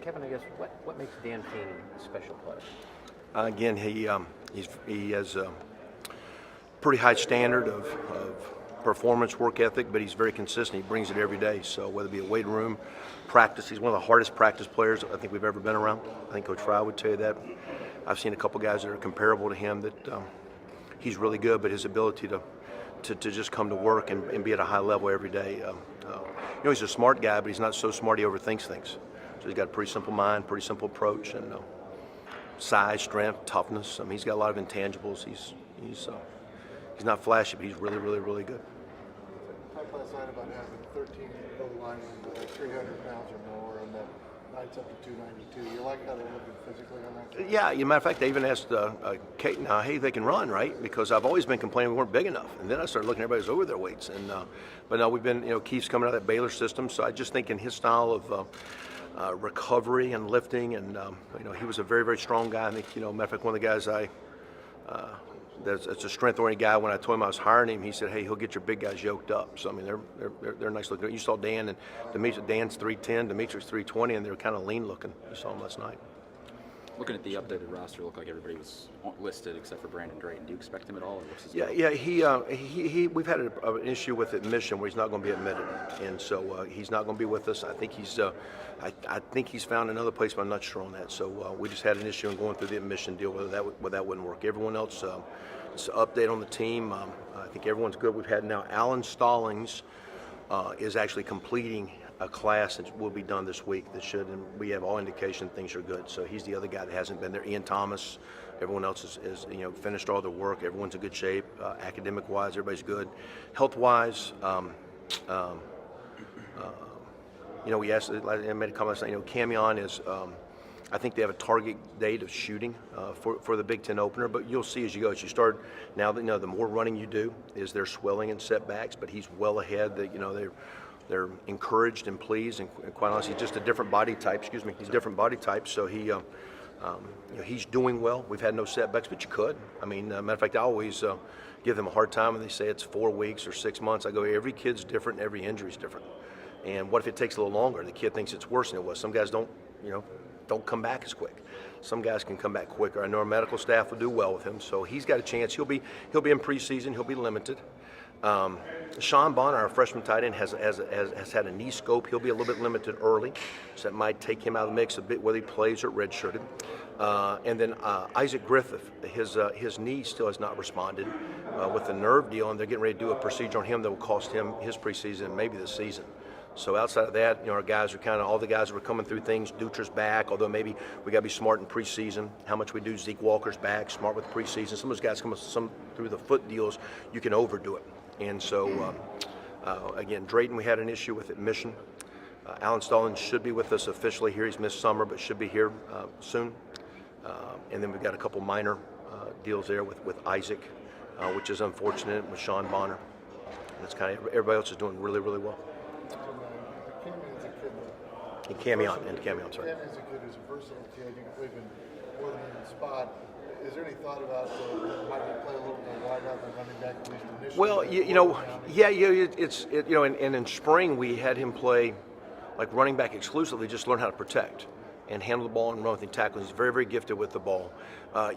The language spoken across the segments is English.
Kevin, I guess what makes Dan Keenan a special player? Again, he has a pretty high standard of performance, work ethic, but he's very consistent. He brings it every day. So whether it be a weight room, practice, he's one of the hardest practice players I think we've ever been around. I think Coach Fry would tell you that. I've seen a couple guys that are comparable to him that he's really good, but his ability to just come to work and be at a high level every day. He's a smart guy, but he's not so smart he overthinks things. So he's got a pretty simple mind, pretty simple approach, and size, strength, toughness. I mean, he's got a lot of intangibles. He's not flashy, but he's really, really, really good. Talked last night about having 13 O-linemen that are 300 pounds or more, and that night's up to 292. You like how they're looking physically on that? Yeah, as a matter of fact, I even asked Kate now, hey, they can run, right? Because I've always been complaining we weren't big enough. And then I started looking, everybody's over their weights. But now we've been, Keith's coming out of that Baylor system, so I just think in his style of recovery and lifting, and he was a very, very strong guy. I think, matter of fact, one of the guys that's a strength-oriented guy. When I told him I was hiring him, he said, "Hey, he'll get your big guys yoked up." So I mean, they're nice looking. You saw Dan and Demetrius. Dan's 310, Demetrius 320, and they're kind of lean looking. You saw them last night. Looking at the updated roster, it looked like everybody was listed except for Brandon Drayton. Do you expect him at all? Or what's his He we've had an issue with admission where he's not going to be admitted, and so he's not going to be with us. I think he's found another place, but I'm not sure on that. So we just had an issue in going through the admission deal whether that wouldn't work. Everyone else, it's an update on the team. I think everyone's good. We've had now Alan Stallings is actually completing a class that will be done this week that should, and we have all indication things are good. So he's the other guy that hasn't been there. Ian Thomas, everyone else is finished all their work. Everyone's in good shape. Academic-wise, everybody's good. Health-wise, we asked, I made a comment saying, Camion is, I think they have a target date of shooting for the Big Ten opener, but you'll see as you go. As you start, now that the more running you do, is there swelling and setbacks, but he's well ahead. They're encouraged and pleased, and quite honestly, just a different body type. He's a different body type, so he's doing well. We've had no setbacks, but you could. I mean, matter of fact, I always give them a hard time when they say it's 4 weeks or 6 months. I go, every kid's different, and every injury's different. And what if it takes a little longer? The kid thinks it's worse than it was. Some guys don't come back as quick. Some guys can come back quicker. I know our medical staff will do well with him, so he's got a chance. He'll be in preseason. He'll be limited. Sean Bonner, our freshman tight end, has had a knee scope. He'll be a little bit limited early, so that might take him out of the mix a bit whether he plays or redshirted. And then Isaac Griffith, his knee still has not responded with the nerve deal, and they're getting ready to do a procedure on him that will cost him his preseason and maybe the season. So outside of that, our guys are all the guys that were coming through things. Dutra's back, although maybe we got to be smart in preseason. How much we do? Zeke Walker's back, smart with preseason. Some of those guys come through the foot deals, you can overdo it. And so, again, Drayton, we had an issue with admission. Alan Stallings should be with us officially here. He's missed summer, but should be here soon. And then we've got a couple minor deals there with Isaac, which is unfortunate, with Sean Bonner. And it's kind of everybody else is doing really, really well. Camion, sorry. Cam is a kid who's a versatile kid. You can play in more than one spot. Is there any thought about might he play a little bit wide out than running back at least initially? Well, and in spring we had him play like running back exclusively, just learn how to protect and handle the ball and run with and tackle. He's very, very gifted with the ball.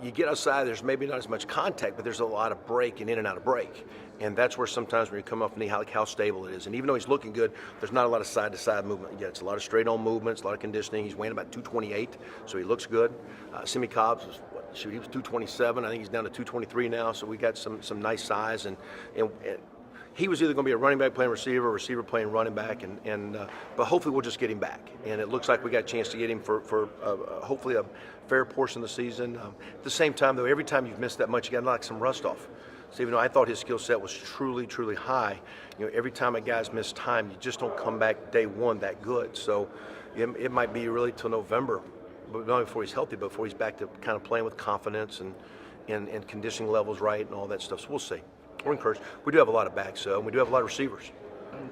You get outside, there's maybe not as much contact, but there's a lot of break and in and out of break. And that's where sometimes when you come off knee, how stable it is. And even though he's looking good, there's not a lot of side-to-side movement. Yeah, it's a lot of straight-on movements, a lot of conditioning. He's weighing about 228, so he looks good. Simi Cobbs was, he was 227. I think he's down to 223 now, so we got some nice size. And he was either going to be a running back playing receiver, or receiver playing running back, but hopefully we'll just get him back. And it looks like we got a chance to get him for hopefully a fair portion of the season. At the same time, though, every time you've missed that much, you got to knock some rust off. So even though I thought his skill set was truly, truly high, every time a guy's missed time, you just don't come back day one that good. So it might be really till November, but not only before he's healthy, but before he's back to kind of playing with confidence and conditioning levels right and all that stuff. So we'll see. We're encouraged. We do have a lot of backs, and we do have a lot of receivers.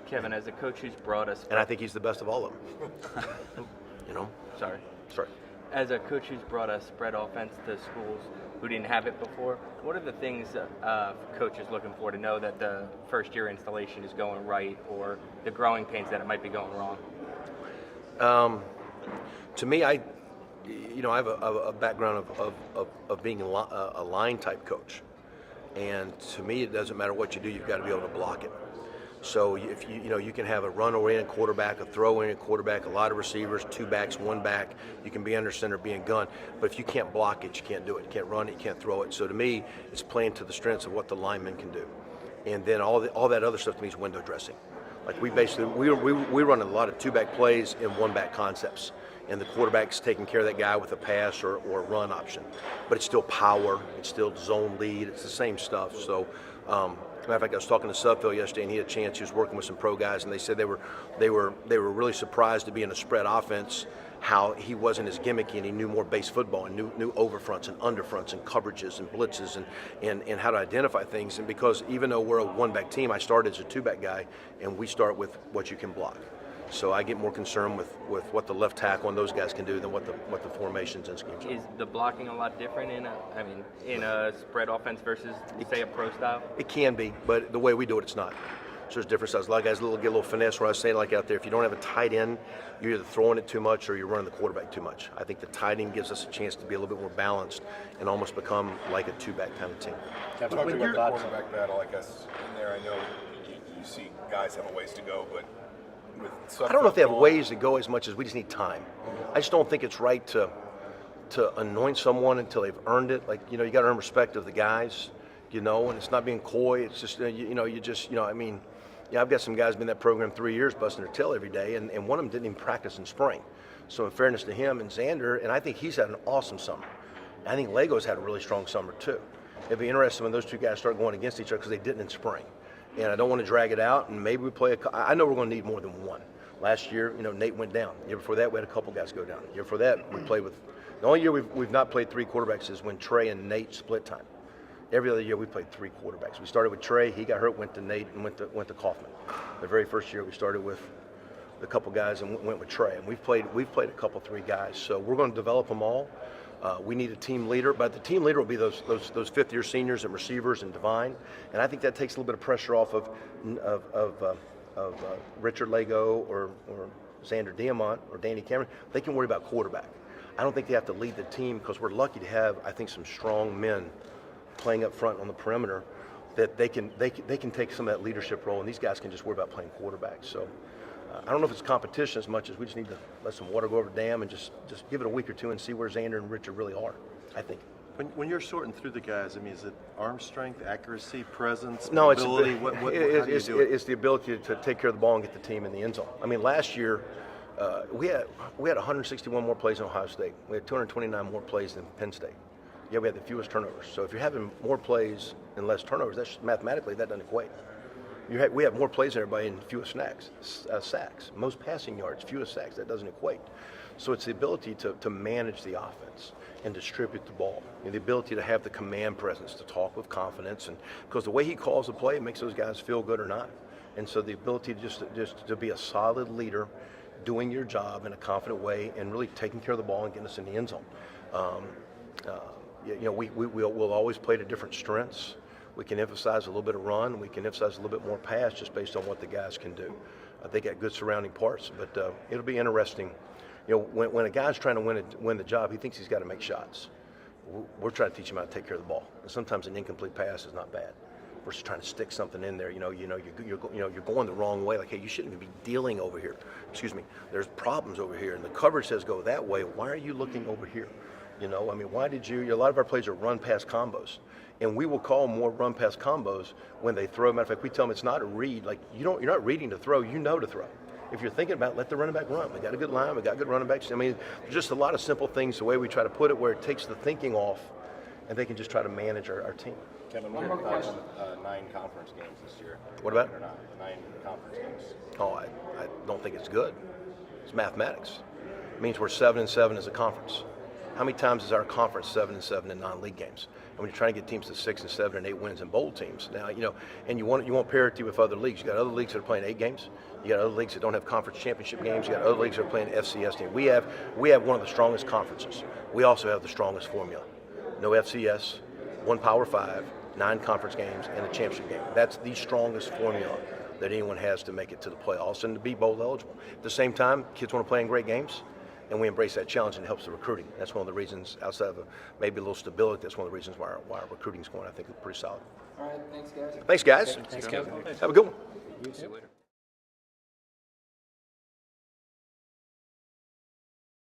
Kevin, as a coach who's brought us, and I think he's the best of all of them. Sorry. As a coach who's brought a spread offense to schools who didn't have it before, what are the things coaches looking for to know that the first-year installation is going right, or the growing pains that it might be going wrong? To me, I have a background of being a line type coach, and to me, it doesn't matter what you do, you've got to be able to block it. So if you can have a run-oriented quarterback, a throw-oriented quarterback, a lot of receivers, 2 backs, 1 back. You can be under center, be in gun. But if you can't block it, you can't do it. You can't run it, you can't throw it. So to me, it's playing to the strengths of what the linemen can do, and then all that other stuff to me is window dressing. Like we run a lot of 2-back plays and 1-back concepts, and the quarterback's taking care of that guy with a pass or run option. But it's still power, it's still zone lead, it's the same stuff. So. Matter of fact, I was talking to Sudfeld yesterday, and he had a chance. He was working with some pro guys, and they said they were really surprised to be in a spread offense. How he wasn't as gimmicky, and he knew more base football, and knew overfronts and underfronts and coverages and blitzes and how to identify things. And because even though we're a 1-back team, I started as a 2-back guy, and we start with what you can block. So I get more concerned with what the left tackle and those guys can do than what the formations and schemes are. Is the blocking a lot different in a spread offense versus say a pro style? It can be, but the way we do it, it's not. So there's different styles. A lot of guys get a little finesse. Where I was saying, like out there, if you don't have a tight end, you're either throwing it too much or you're running the quarterback too much. I think the tight end gives us a chance to be a little bit more balanced and almost become like a 2-back kind of team. Talking about the quarterback battle, I guess in there, I know you see guys have a ways to go, but I don't know if they have ways to go as much as we just need time. I just don't think it's right to anoint someone until they've earned it. Like, you got to earn respect of the guys, and it's not being coy. It's just, I've got some guys been in that program 3 years busting their tail every day, and one of them didn't even practice in spring. So in fairness to him and Xander, and I think he's had an awesome summer. I think Lego's had a really strong summer too. It'd be interesting when those two guys start going against each other because they didn't in spring. And I don't want to drag it out, and maybe we play I know we're going to need more than one. Last year, Nate went down. The year before that, we had a couple guys go down. The year before that, we played with – the only year we've not played 3 quarterbacks is when Trey and Nate split time. Every other year, we played 3 quarterbacks. We started with Trey. He got hurt, went to Nate, and went to Kaufman. The very first year, we started with a couple guys and went with Trey. And we've played a couple, 3 guys. So we're going to develop them all. We need a team leader, but the team leader will be those 5th-year seniors and receivers and Divine, and I think that takes a little bit of pressure off of Richard Lego or Xander Diamont or Danny Cameron. They can worry about quarterback. I don't think they have to lead the team because we're lucky to have, I think, some strong men playing up front on the perimeter that they can take some of that leadership role, and these guys can just worry about playing quarterback. So. I don't know if it's competition as much as we just need to let some water go over the dam and just give it a week or 2 and see where Xander and Richard really are, I think. When you're sorting through the guys, is it arm strength, accuracy, presence, no, ability? It's the ability to take care of the ball and get the team in the end zone. Last year we had 161 more plays in Ohio State. We had 229 more plays than Penn State. Yeah, we had the fewest turnovers. So if you're having more plays and less turnovers, that's mathematically that doesn't equate. We have more plays than everybody and fewest sacks. Most passing yards, fewest sacks. That doesn't equate. So it's the ability to manage the offense and distribute the ball. The ability to have the command presence, to talk with confidence, and because the way he calls the play makes those guys feel good or not. And so the ability just to be a solid leader, doing your job in a confident way, and really taking care of the ball and getting us in the end zone. We'll always play to different strengths. We can emphasize a little bit of run. We can emphasize a little bit more pass just based on what the guys can do. They got good surrounding parts, but it'll be interesting. When a guy's trying to win the job, he thinks he's got to make shots. We're trying to teach him how to take care of the ball. And sometimes an incomplete pass is not bad. Versus trying to stick something in there. You're going the wrong way. Like, hey, you shouldn't even be dealing over here. Excuse me. There's problems over here, and the coverage says go that way. Why are you looking over here? Why did you? A lot of our plays are run-pass combos. And we will call more run-pass combos when they throw. Matter of fact, we tell them it's not a read. Like, you're not reading to throw. You know to throw. If you're thinking about it, let the running back run. We got a good line. We got good running backs. There's just a lot of simple things, the way we try to put it, where it takes the thinking off, and they can just try to manage our team. Kevin, what are your thoughts on 9 conference games this year? What about? 9 conference games. Oh, I don't think it's good. It's mathematics. It means we're 7-7 as a conference. How many times is our conference 7-7 in non-league games? And when you're trying to get teams to 6 and 7 and 8 wins in bowl teams, now and you want parity with other leagues. You got other leagues that are playing 8 games. You got other leagues that don't have conference championship games. You got other leagues that are playing FCS games. We have one of the strongest conferences. We also have the strongest formula. No FCS, 1 Power 5, 9 conference games, and a championship game. That's the strongest formula that anyone has to make it to the playoffs and to be bowl eligible. At the same time, kids want to play in great games. and we embrace that challenge, and it helps the recruiting. That's one of the reasons, outside of maybe a little stability, that's one of the reasons why our recruiting is going, I think, pretty solid. All right, thanks, guys. Thanks, guys. Thanks, Kevin. Have a good one. See you later.